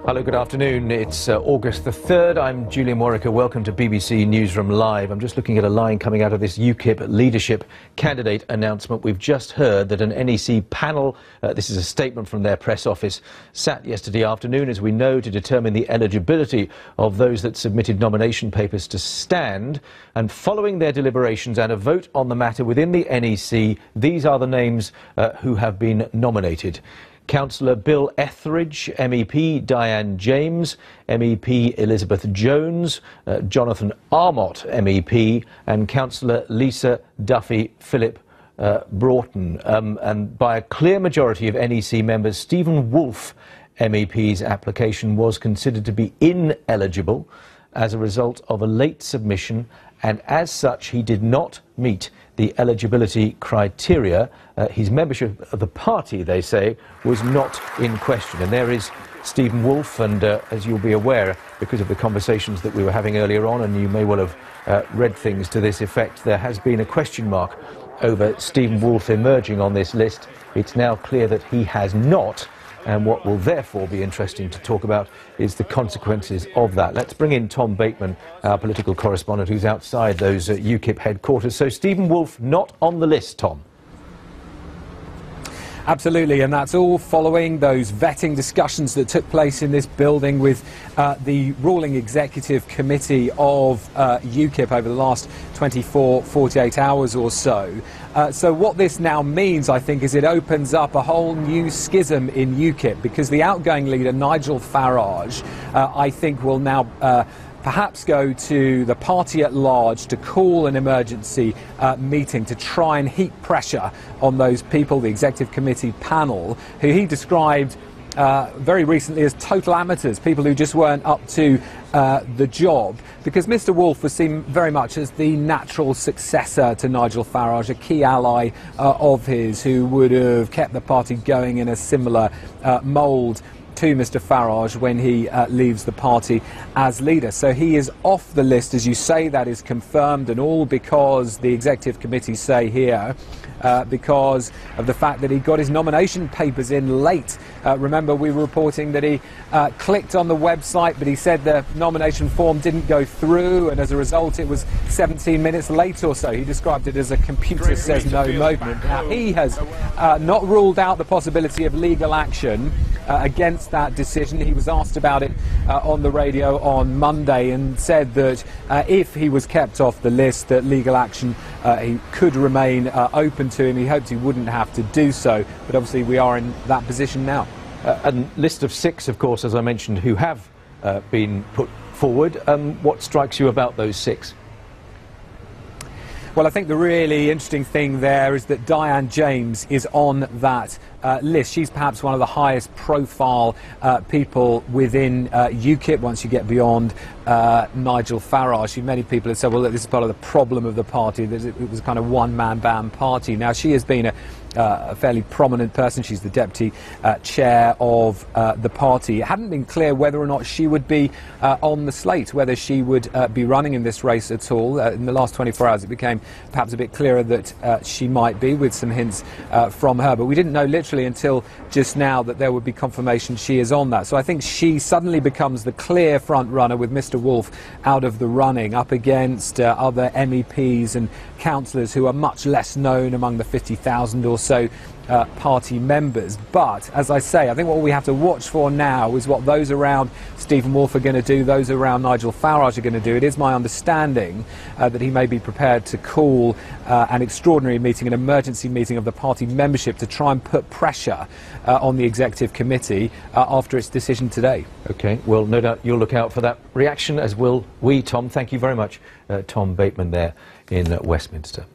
Hello, good afternoon. It's August the 3rd. I'm Julian Warwick. Welcome to BBC Newsroom Live. I'm just looking at a line coming out of this UKIP leadership candidate announcement. We've just heard that an NEC panel, this is a statement from their press office, sat yesterday afternoon, as we know, to determine the eligibility of those that submitted nomination papers to stand. And following their deliberations and a vote on the matter within the NEC, these are the names who have been nominated. Councillor Bill Etheridge, MEP Diane James, MEP Elizabeth Jones, Jonathan Armott, MEP, and Councillor Lisa Duffy Philip Broughton. And by a clear majority of NEC members, Stephen Woolfe, MEP's application was considered to be ineligible as a result of a late submission, and as such he did not meet the eligibility criteria. His membership of the party, they say, was not in question. And there is Stephen Woolfe, and as you'll be aware, because of the conversations that we were having earlier on, and you may well have read things to this effect, there has been a question mark over Stephen Woolfe emerging on this list. It's now clear that he has not. And what will therefore be interesting to talk about is the consequences of that. Let's bring in Tom Bateman, our political correspondent, who's outside those UKIP headquarters. So Stephen Woolfe not on the list, Tom? Absolutely, and that's all following those vetting discussions that took place in this building with the ruling executive committee of UKIP over the last 48 hours or so. So what this now means, I think, is it opens up a whole new schism in UKIP, because the outgoing leader, Nigel Farage, I think will now perhaps go to the party at large to call an emergency meeting to try and heap pressure on those people, the executive committee panel, who he described very recently as total amateurs, people who just weren't up to the job, because Mr Woolfe was seen very much as the natural successor to Nigel Farage, a key ally of his, who would have kept the party going in a similar mould to Mr Farage when he leaves the party as leader. So he is off the list, as you say. That is confirmed, and all because the executive committee say here, because of the fact that he got his nomination papers in late. Remember, we were reporting that he clicked on the website, but he said the nomination form didn't go through, and as a result it was 17 minutes late or so. He described it as a computer says no moment. Now, he has not ruled out the possibility of legal action against that decision. He was asked about it on the radio on Monday, and said that if he was kept off the list, that legal action he could remain open to him. He hoped he wouldn't have to do so, but obviously we are in that position now. A list of 6, of course, as I mentioned, who have been put forward. What strikes you about those 6? Well, I think the really interesting thing there is that Diane James is on that list. She's perhaps one of the highest profile people within UKIP once you get beyond Nigel Farage. Many people have said, well, look, this is part of the problem of the party, that it was a kind of one-man band party. Now, she has been a fairly prominent person. She's the deputy chair of the party. It hadn't been clear whether or not she would be on the slate, whether she would be running in this race at all. In the last 24 hours it became perhaps a bit clearer that she might be, with some hints from her, but we didn't know literally until just now that there would be confirmation she is on that. So I think she suddenly becomes the clear front runner, with Mr Woolfe out of the running, up against other MEPs and councillors who are much less known among the 50,000 or so party members. But as I say, I think what we have to watch for now is what those around Stephen Woolfe are going to do, those around Nigel Farage are going to do. It is my understanding that he may be prepared to call an extraordinary meeting, an emergency meeting of the party membership, to try and put pressure on the executive committee after its decision today. OK, well, no doubt you'll look out for that reaction, as will we, Tom. Thank you very much, Tom Bateman there in Westminster.